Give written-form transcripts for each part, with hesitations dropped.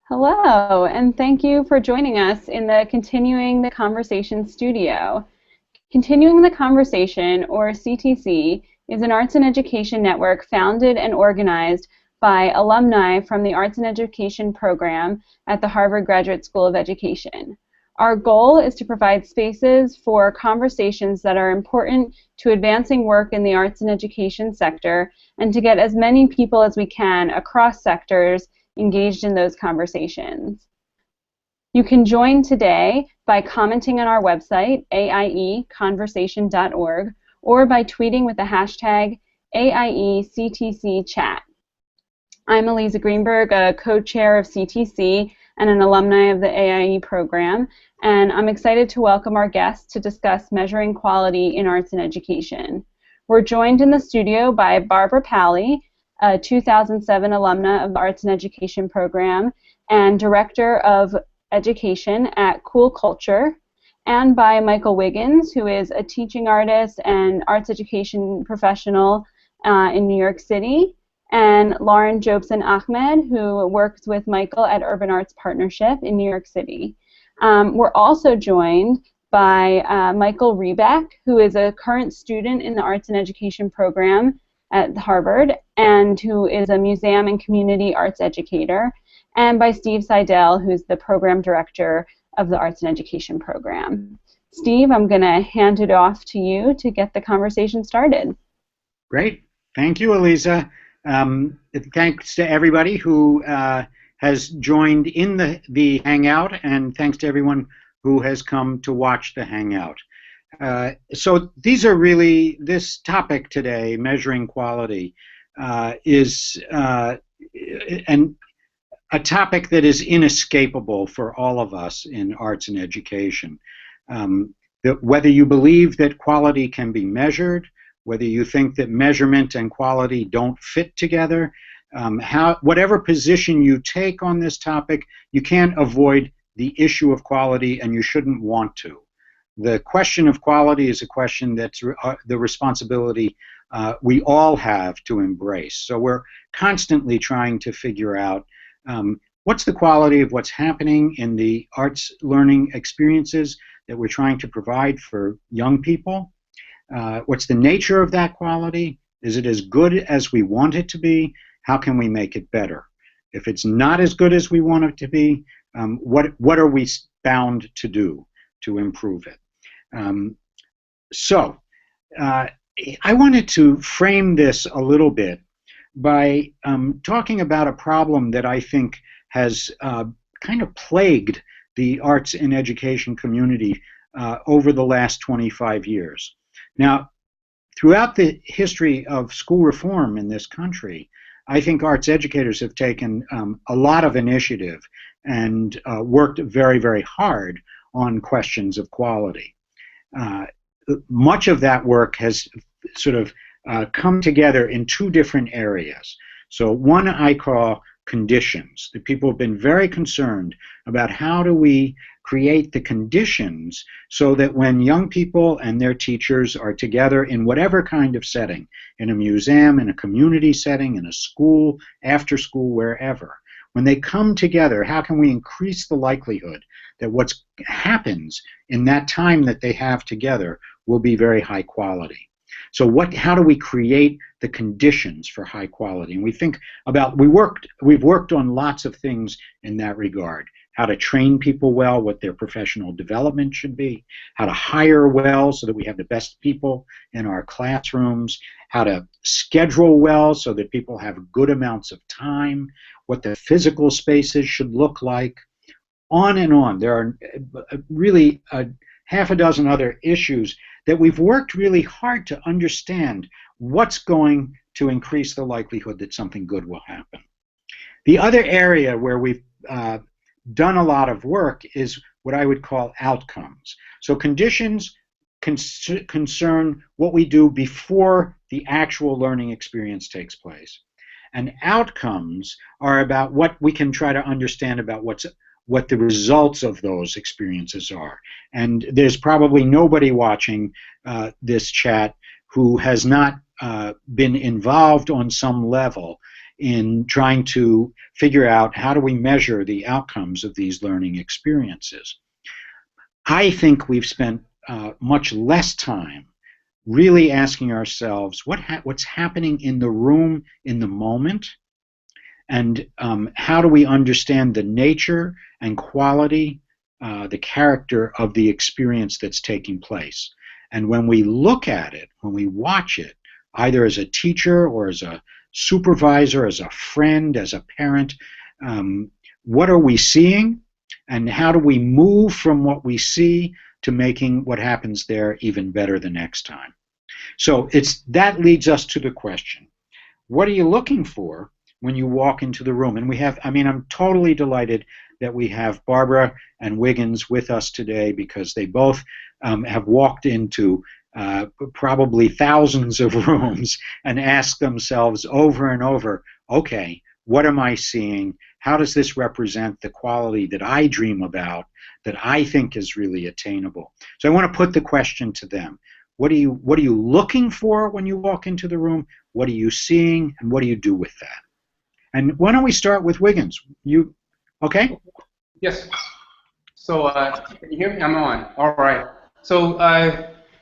Hello, and thank you for joining us in the Continuing the Conversation studio. Continuing the Conversation, or CTC, is an arts and education network founded and organized by alumni from the Arts and Education program at the Harvard Graduate School of Education. Our goal is to provide spaces for conversations that are important to advancing work in the arts and education sector and to get as many people as we can across sectors engaged in those conversations. You can join today by commenting on our website, aieconversation.org, or by tweeting with the hashtag AIECTCchat. I'm Eliza Greenberg, a co-chair of CTC and an alumni of the AIE program, and I'm excited to welcome our guests to discuss measuring quality in arts and education. We're joined in the studio by Barbara Palley, a 2007 alumna of the Arts and Education program and Director of Education at Cool Culture, and by Michael Wiggins, who is a teaching artist and arts education professional in New York City, and Lauren Jobson Ahmed, who works with Michael at Urban Arts Partnership in New York City. We're also joined by Michael Rebeck, who is a current student in the Arts and Education program at Harvard, and who is a museum and community arts educator, and by Steve Seidel, who's the program director of the Arts and Education program. Steve, I'm going to hand it off to you to get the conversation started. Great. Thank you, Eliza. Thanks to everybody who has joined in the Hangout, and thanks to everyone who has come to watch the Hangout. So these are really, this topic today, measuring quality, is a topic that is inescapable for all of us in arts and education. Whether you believe that quality can be measured, whether you think that measurement and quality don't fit together, whatever position you take on this topic, you can't avoid the issue of quality, and you shouldn't want to. The question of quality is a question that's the responsibility we all have to embrace. So we're constantly trying to figure out what's the quality of what's happening in the arts learning experiences that we're trying to provide for young people. What's the nature of that quality? Is it as good as we want it to be? How can we make it better? If it's not as good as we want it to be, what are we bound to do to improve it? I wanted to frame this a little bit by talking about a problem that I think has kind of plagued the arts and education community over the last 25 years. Now, throughout the history of school reform in this country, I think arts educators have taken a lot of initiative and worked very, very hard on questions of quality. Much of that work has sort of come together in two different areas. So one I call conditions. The people have been very concerned about how do we create the conditions so that when young people and their teachers are together in whatever kind of setting, in a museum, in a community setting, in a school, after school, wherever, when they come together, how can we increase the likelihood that what happens in that time that they have together will be very high quality? So how do we create the conditions for high quality? And we think about, we've worked on lots of things in that regard. How to train people well, what their professional development should be, how to hire well so that we have the best people in our classrooms, how to schedule well so that people have good amounts of time, what the physical spaces should look like, on and on. There are really half a dozen other issues that we've worked really hard to understand what's going to increase the likelihood that something good will happen. The other area where we've done a lot of work is what I would call outcomes. So conditions concern what we do before the actual learning experience takes place. And outcomes are about what we can try to understand about what the results of those experiences are. And there's probably nobody watching this chat who has not been involved on some level in trying to figure out how do we measure the outcomes of these learning experiences. I think we've spent much less time really asking ourselves what's happening in the room in the moment, and how do we understand the nature and quality, the character of the experience that's taking place. And when we look at it, when we watch it, either as a teacher or as a supervisor, as a friend, as a parent, what are we seeing, and how do we move from what we see to making what happens there even better the next time? So that leads us to the question, what are you looking for when you walk into the room? And I'm totally delighted that we have Barbara and Wiggins with us today, because they both have walked into probably thousands of rooms and asked themselves over and over, okay, what am I seeing? How does this represent the quality that I dream about, that I think is really attainable? So I want to put the question to them. What are you looking for when you walk into the room? What are you seeing, and what do you do with that? And why don't we start with Wiggins? You okay? Yes. So can you hear me? I'm on. All right. So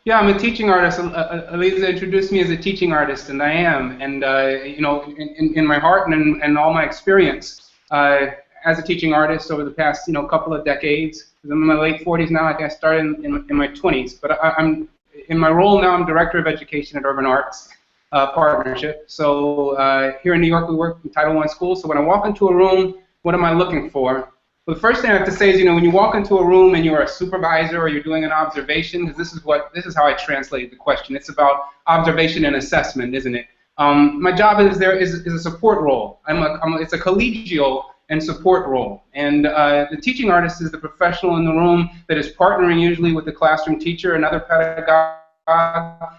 yeah, I'm a teaching artist. Eliza introduced me as a teaching artist, and I am. And you know, in my heart and in all my experience as a teaching artist over the past couple of decades. I'm in my late 40s now. I think I started in my 20s. But I'm in my role now. I'm director of education at Urban Arts Partnership. So here in New York, we work in Title I schools. So when I walk into a room, what am I looking for? Well, the first thing I have to say is, when you walk into a room and you're a supervisor or you're doing an observation, because this is how I translate the question. It's about observation and assessment, isn't it? My job is a support role. It's a collegial and support role. And the teaching artist is the professional in the room that is partnering usually with the classroom teacher, another pedagogue,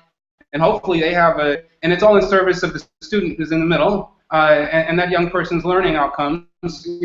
and hopefully they have and it's all in service of the student who's in the middle, and that young person's learning outcomes,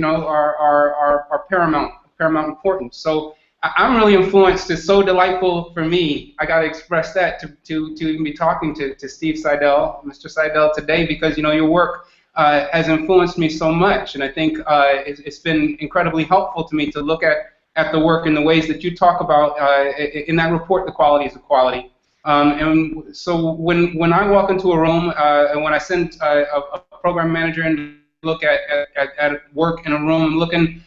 are paramount importance. So I'm really influenced. It's so delightful for me. I got to express that to even be talking to Steve Seidel, Mr. Seidel today, because your work has influenced me so much, and I think it's been incredibly helpful to me to look at the work in the ways that you talk about in that report, The Quality is Equality. And so when I walk into a room, and when I send a program manager in to look at work in a room, I'm looking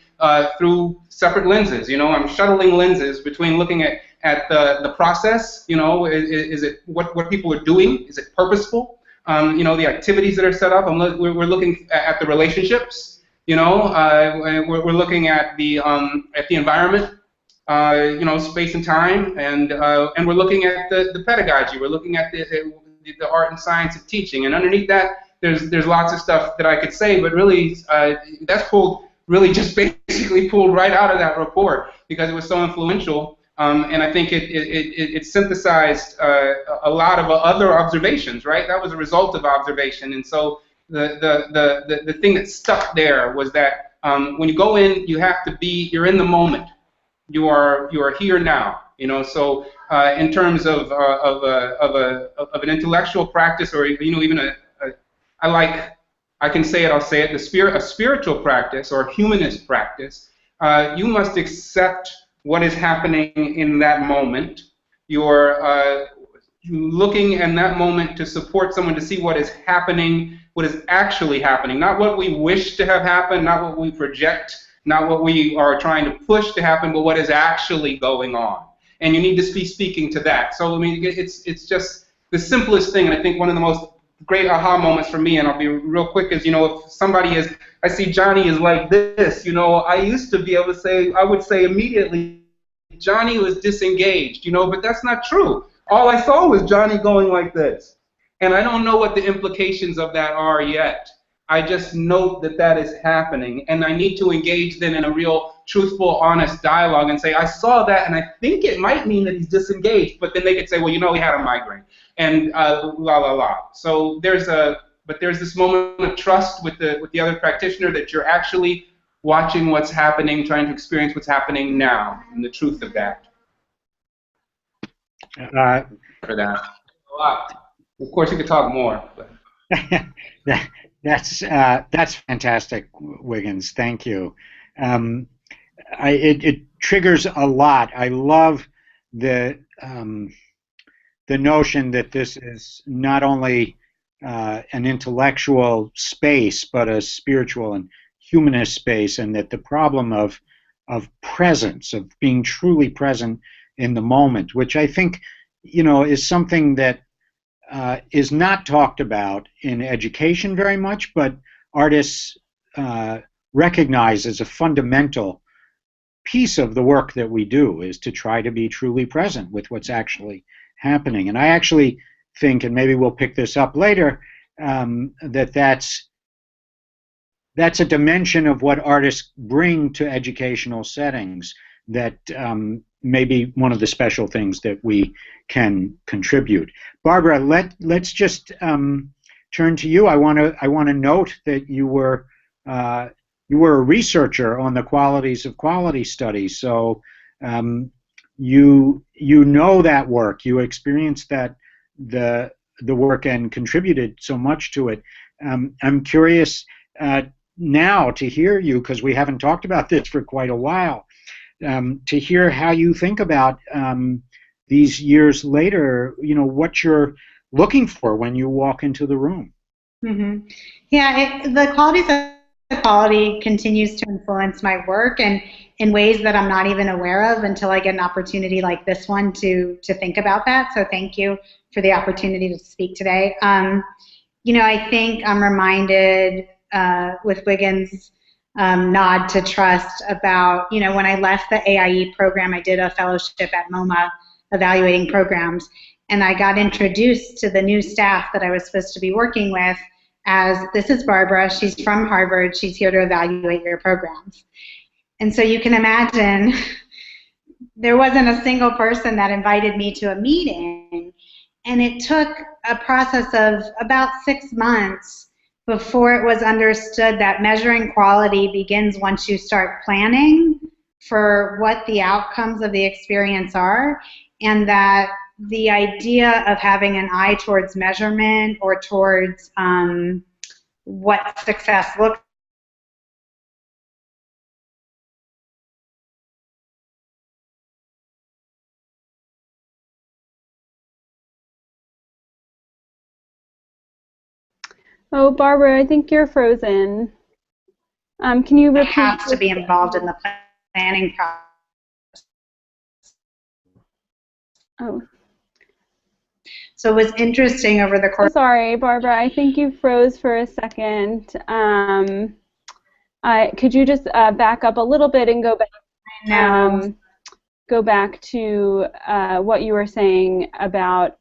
through separate lenses. I'm shuttling lenses between looking at the process. Is it what people are doing? Is it purposeful? The activities that are set up. We're looking at the relationships. We're looking at the environment. Space and time, and we're looking at the pedagogy. We're looking at the art and science of teaching, and underneath that, there's lots of stuff that I could say, but really, that's just basically pulled right out of that report because it was so influential, and I think it synthesized a lot of other observations. Right, that was a result of observation, and so the thing that stuck there was that when you go in, you're in the moment. You are here now, So in terms of an intellectual practice, or even I can say it. I'll say it. A spiritual practice or a humanist practice. You must accept what is happening in that moment. You're looking in that moment to support someone to see what is happening, what is actually happening, not what we wish to have happen, not what we project. Not what we are trying to push to happen, but what is actually going on. And you need to be speaking to that. So, it's just the simplest thing, and I think one of the most great aha moments for me, and I'll be real quick, is, if somebody I see Johnny is like this, I used to be able to say, I would say immediately, Johnny was disengaged, but that's not true. All I saw was Johnny going like this. And I don't know what the implications of that are yet. I just note that is happening, and I need to engage then in a real, truthful, honest dialogue and say, I saw that, and I think it might mean that he's disengaged, but then they could say, well, he had a migraine, and la la la. So there's this moment of trust with the other practitioner that you're actually watching what's happening, trying to experience what's happening now, and the truth of that. For that. A lot. Of course, you could talk more. But. That's fantastic, Wiggins. Thank you. Um, it triggers a lot. I love the the notion that this is not only an intellectual space, but a spiritual and humanist space, and that the problem of presence, of being truly present in the moment, which I think, is something that is not talked about in education very much, but artists recognize as a fundamental piece of the work that we do, is to try to be truly present with what's actually happening. And I actually think, and maybe we'll pick this up later, that that's a dimension of what artists bring to educational settings that may be one of the special things that we can contribute. Barbara, let's just turn to you. I want to note that you were a researcher on the qualities of quality studies, so you know that work, you experienced that the work and contributed so much to it. I'm curious now to hear you, because we haven't talked about this for quite a while, to hear how you think about these years later, what you're looking for when you walk into the room. Mm-hmm. Yeah, the qualities of quality continues to influence my work, and in ways that I'm not even aware of until I get an opportunity like this one to think about that. So thank you for the opportunity to speak today. I think I'm reminded with Wiggins' nod to trust about, when I left the AIE program, I did a fellowship at MoMA evaluating programs, and I got introduced to the new staff that I was supposed to be working with as, this is Barbara, she's from Harvard, she's here to evaluate your programs. And so you can imagine there wasn't a single person that invited me to a meeting, and it took a process of about 6 months before it was understood that measuring quality begins once you start planning for what the outcomes of the experience are, and that the idea of having an eye towards measurement or towards what success looks Oh, Barbara, I think you're frozen. Can you repeat? has to be involved in the planning process. Oh. So it was interesting over the course. Sorry, Barbara, I think you froze for a second. Could you just back up a little bit and go back to what you were saying about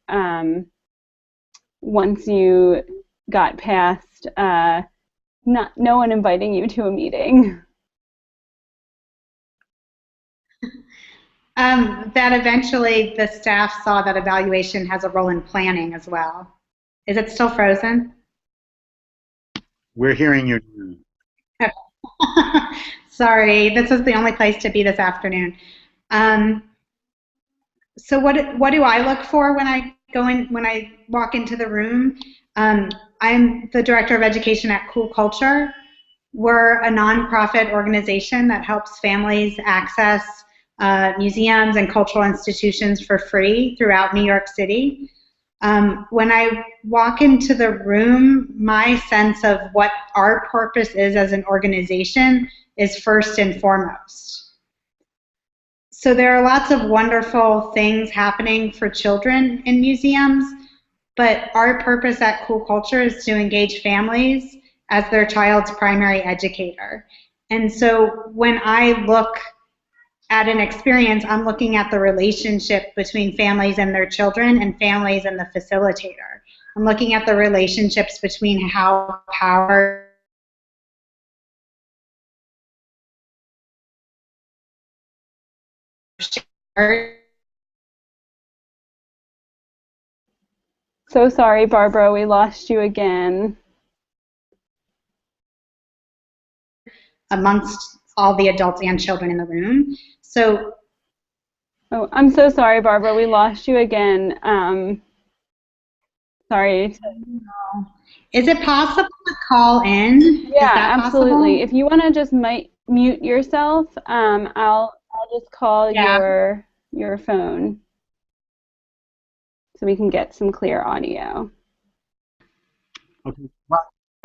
once you got past no one inviting you to a meeting? That eventually the staff saw that evaluation has a role in planning as well. Is it still frozen? We're hearing you. Okay. Sorry, this is the only place to be this afternoon. So what do I look for when I walk into the room? I'm the director of education at Cool Culture. We're a nonprofit organization that helps families access museums and cultural institutions for free throughout New York City. When I walk into the room, my sense of what our purpose is as an organization is first and foremost. So there are lots of wonderful things happening for children in museums, but our purpose at Cool Culture is to engage families as their child's primary educator. And so when I look at an experience, I'm looking at the relationship between families and their children and families and the facilitator. I'm looking at the relationships between how power So sorry, Barbara, we lost you again. Amongst all the adults and children in the room. So, oh, I'm so sorry, Barbara, we lost you again. Sorry. Is it possible to call in? Yeah, Is that absolutely. possible? If you want to just mute yourself, I'll just call Yeah. your phone so we can get some clear audio. Okay.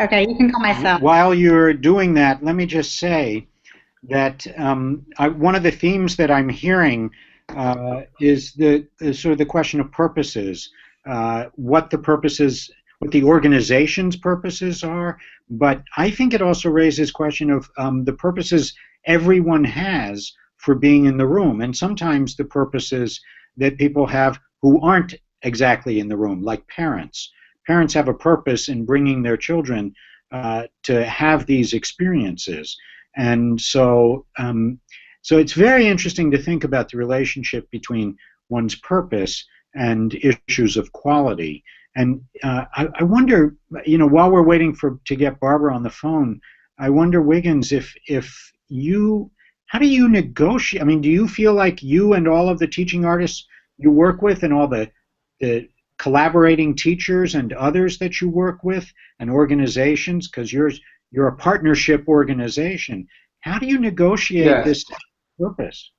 Okay, you can call myself. While you're doing that, let me just say that one of the themes that I'm hearing is sort of the question of purposes, what the organization's purposes are. But I think it also raises question of the purposes everyone has for being in the room, and sometimes the purposes that people have who aren't exactly in the room, like parents. Parents have a purpose in bringing their children to have these experiences. And so it's very interesting to think about the relationship between one's purpose and issues of quality. And I wonder, while we're waiting to get Barbara on the phone, I wonder, Wiggins, how do you negotiate? I mean, do you feel like you and all of the teaching artists you work with and all the collaborating teachers and others that you work with and organizations, because you're a partnership organization, how do you negotiate this purpose?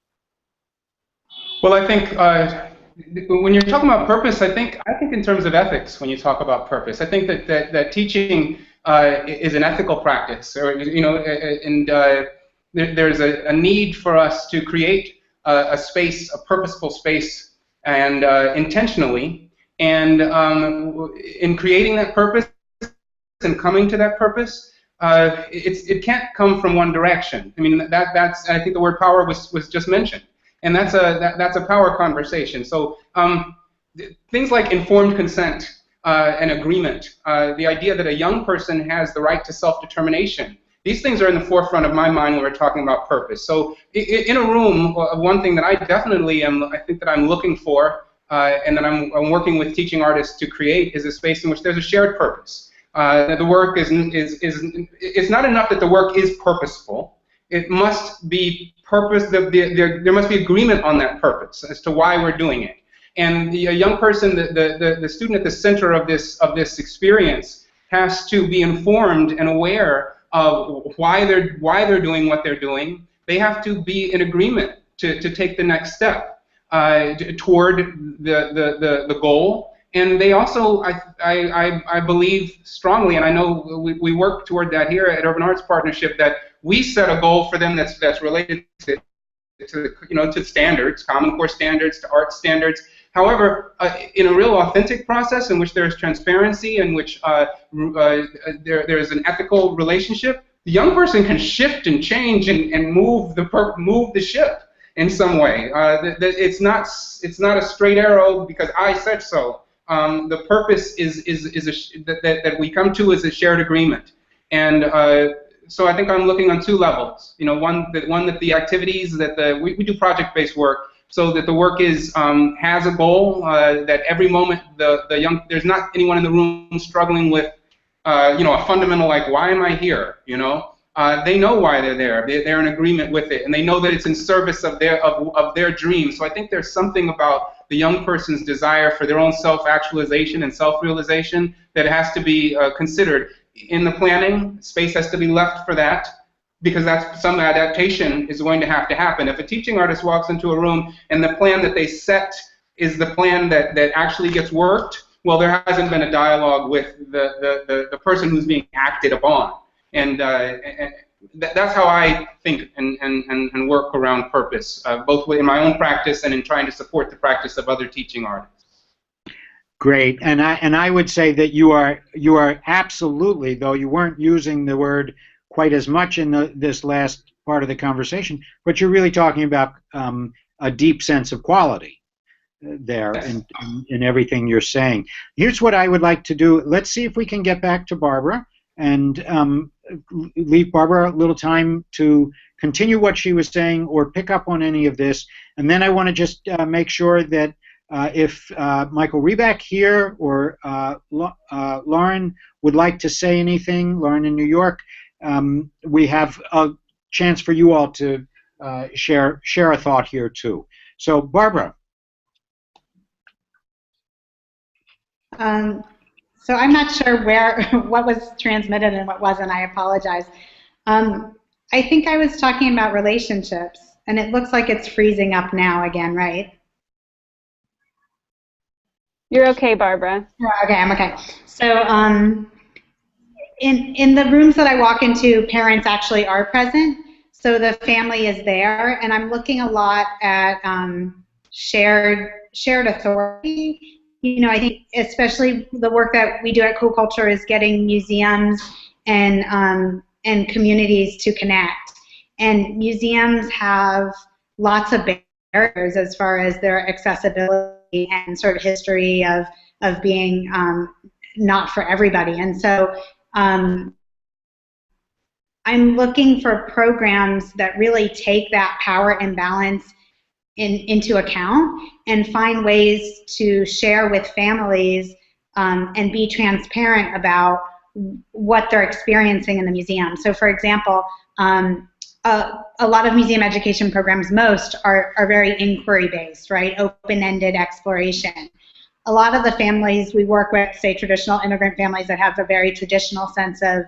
Well, I think when you're talking about purpose, I think in terms of ethics. When you talk about purpose, I think that teaching is an ethical practice, or there's a need for us to create a space, a purposeful space, and intentionally, and in creating that purpose and coming to that purpose, it can't come from one direction. I mean, that's I think the word power was just mentioned, and that's a power conversation. So things like informed consent and agreement, the idea that a young person has the right to self-determination. These things are in the forefront of my mind when we're talking about purpose. So in a room, one thing that I definitely I think that I'm looking for, and that I'm working with teaching artists to create, is a space in which there's a shared purpose. That the work it's not enough that the work is purposeful. It must be purpose. There must be agreement on that purpose as to why we're doing it. And the young person, the student at the center of this experience, has to be informed and aware of why they're doing what they're doing. They have to be in agreement to take the next step toward the goal. And they also, I believe strongly, and I know we work toward that here at Urban Arts Partnership, that we set a goal for them that's related to standards, Common Core standards, to art standards. However, in a real authentic process in which there's transparency, in which there's an ethical relationship, the young person can shift and change and move the ship in some way. It's not a straight arrow because I said so. The purpose is that we come to is a shared agreement, and so I think I'm looking on two levels. One that the activities that we do project-based work, so that the work has a goal, that every moment there's not anyone in the room struggling with a fundamental, like, why am I here? They know why they're there. They're in agreement with it, and they know that it's in service of their dream. So I think there's something about the young person's desire for their own self-actualization and self-realization that has to be considered in the planning. Space has to be left for that, because that's some adaptation is going to have to happen. If a teaching artist walks into a room and the plan that they set is the plan that actually gets worked, well, there hasn't been a dialogue with the person who's being acted upon. And that's how I think and work around purpose, both in my own practice and in trying to support the practice of other teaching artists. Great, and I would say that you are absolutely, though you weren't using the word quite as much in this last part of the conversation, but you're really talking about a deep sense of quality there in everything you're saying. Here's what I would like to do. Let's see if we can get back to Barbara and leave Barbara a little time to continue what she was saying or pick up on any of this. And then I want to just make sure that if Michael Reback here or Lauren would like to say anything, Lauren in New York, we have a chance for you all to share a thought here too. So Barbara. So I'm not sure where what was transmitted and what wasn't. I apologize. I think I was talking about relationships, and it looks like it's freezing up now again, right? You're okay, Barbara. Okay, I'm okay. So in the rooms that I walk into, parents actually are present, so the family is there, and I'm looking a lot at shared authority. You know, I think especially the work that we do at Cool Culture is getting museums and communities to connect. And museums have lots of barriers as far as their accessibility and sort of history of being not for everybody. And so I'm looking for programs that really take that power imbalance into account and find ways to share with families and be transparent about what they're experiencing in the museum. So for example, a lot of museum education programs, most are very inquiry-based, right? Open-ended exploration. A lot of the families we work with, say traditional immigrant families that have a very traditional sense of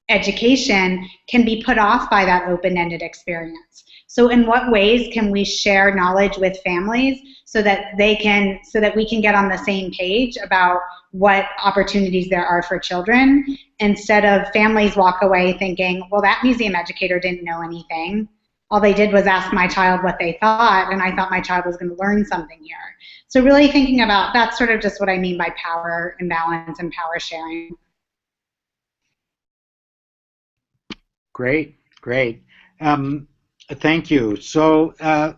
education, can be put off by that open-ended experience. So in what ways can we share knowledge with families so that we can get on the same page about what opportunities there are for children, instead of families walk away thinking, well, that museum educator didn't know anything. All they did was ask my child what they thought, and I thought my child was going to learn something here. So really thinking about, that's sort of just what I mean by power imbalance and power sharing. Great, great. Thank you. So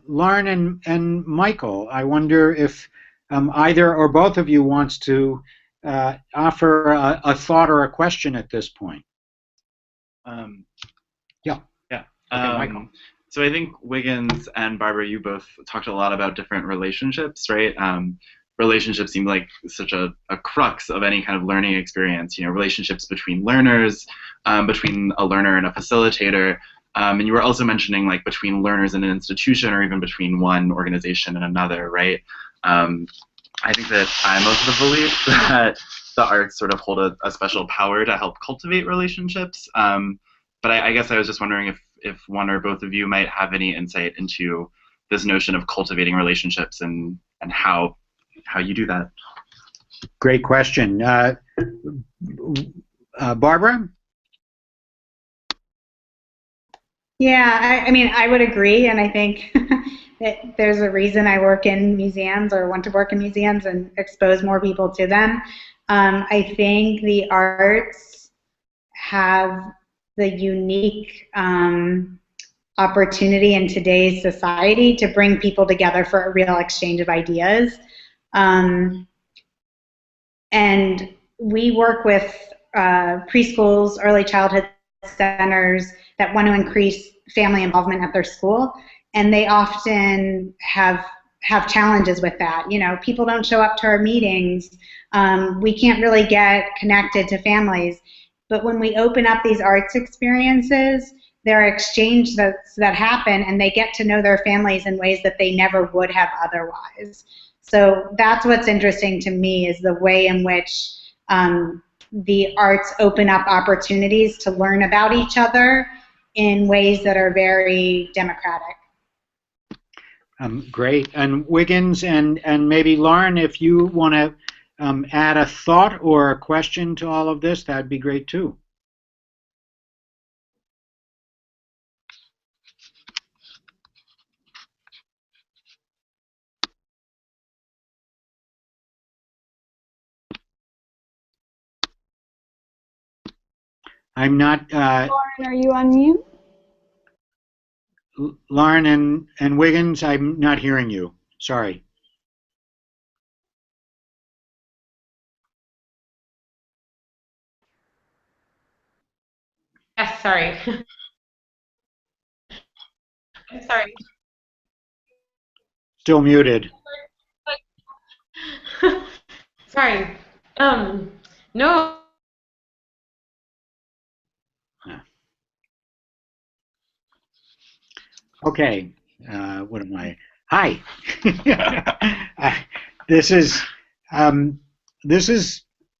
Lauren and Michael, I wonder if either or both of you wants to offer a thought or a question at this point. Yeah. Yeah. Okay, Michael. So I think Wiggins and Barbara, you both talked a lot about different relationships, right? Relationships seem like such a crux of any kind of learning experience. You know, relationships between learners, between a learner and a facilitator, and you were also mentioning like between learners and an institution, or even between one organization and another, right? I think that I'm of the belief that the arts sort of hold a special power to help cultivate relationships. But I guess I was just wondering if one or both of you might have any insight into this notion of cultivating relationships and how you do that. Great question. Barbara? Yeah, I mean, I would agree, and I think that there's a reason I work in museums or want to work in museums and expose more people to them. I think the arts have the unique opportunity in today's society to bring people together for a real exchange of ideas. And we work with preschools, early childhood centers that want to increase family involvement at their school, and they often have challenges with that. You know, people don't show up to our meetings. We can't really get connected to families. But when we open up these arts experiences, there are exchanges that happen, and they get to know their families in ways that they never would have otherwise. So that's what's interesting to me, is the way in which the arts open up opportunities to learn about each other in ways that are very democratic. Great. And Wiggins and maybe Lauren, if you want to add a thought or a question to all of this, that'd be great too. I'm not. Lauren, are you on mute? Lauren and Wiggins, I'm not hearing you. Sorry. Yes, sorry. I'm sorry. Still muted. Sorry. No. Okay. What am I? Hi. This is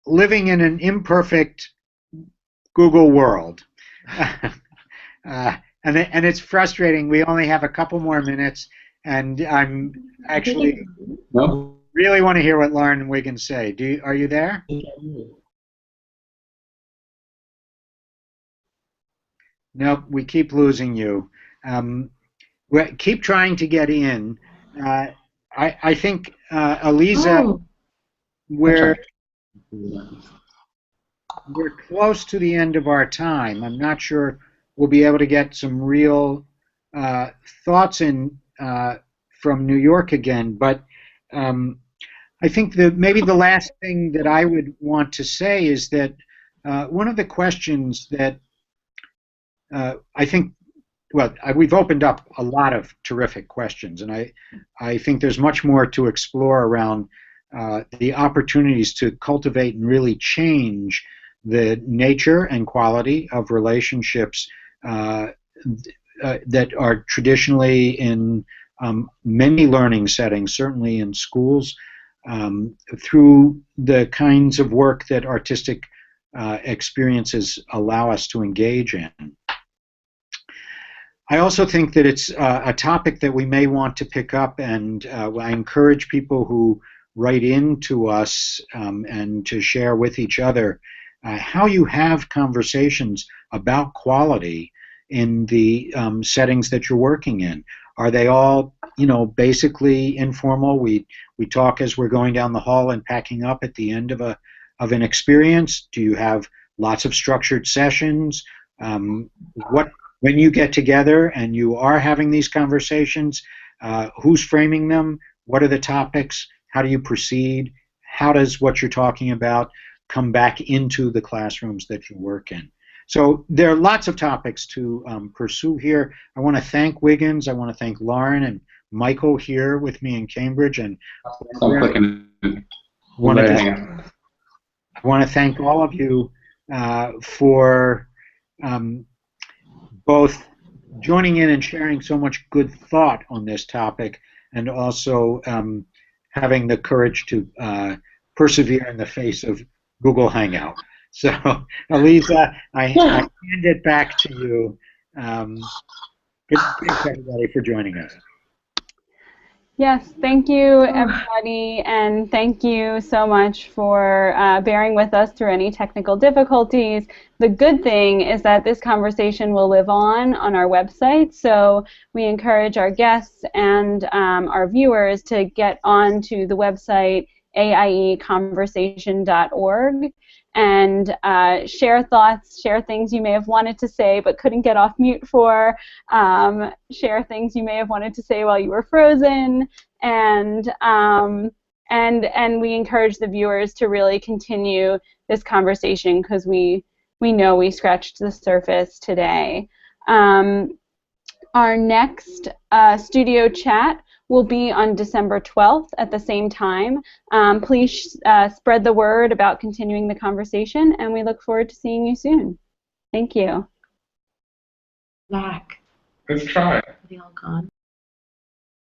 living in an imperfect Google world. And it's frustrating. We only have a couple more minutes, and I'm actually really want to hear what Lauren and Wiggins say. Are you there? Nope, we keep losing you. Keep trying to get in. I think, Eliza, we're close to the end of our time. I'm not sure we'll be able to get some real thoughts in from New York again, but I think that maybe the last thing that I would want to say is that one of the questions that I think, well, we've opened up a lot of terrific questions, and I think there's much more to explore around the opportunities to cultivate and really change the nature and quality of relationships that are traditionally in many learning settings, certainly in schools, through the kinds of work that artistic experiences allow us to engage in. I also think that it's a topic that we may want to pick up, and I encourage people who write in to us and to share with each other how you have conversations about quality in the settings that you're working in. Are they all, basically informal? We talk as we're going down the hall and packing up at the end of an experience. Do you have lots of structured sessions? When you get together and you are having these conversations, who's framing them? What are the topics? How do you proceed? How does what you're talking about come back into the classrooms that you work in? So there are lots of topics to pursue here. I want to thank Wiggins. I want to thank Lauren and Michael here with me in Cambridge. And I want to thank all of you for both joining in and sharing so much good thought on this topic, and also having the courage to persevere in the face of Google Hangout. So, Eliza, I hand it back to you. Thanks, everybody, for joining us. Yes, thank you, everybody, and thank you so much for bearing with us through any technical difficulties. The good thing is that this conversation will live on our website, so we encourage our guests and our viewers to get onto the website aieconversation.org and share thoughts, share things you may have wanted to say but couldn't get off mute for, share things you may have wanted to say while you were frozen, and we encourage the viewers to really continue this conversation, because we know we scratched the surface today. Our next studio chat will be on December 12th at the same time. Please spread the word about continuing the conversation, and we look forward to seeing you soon. Thank you. Back. Let's try. Are they all gone?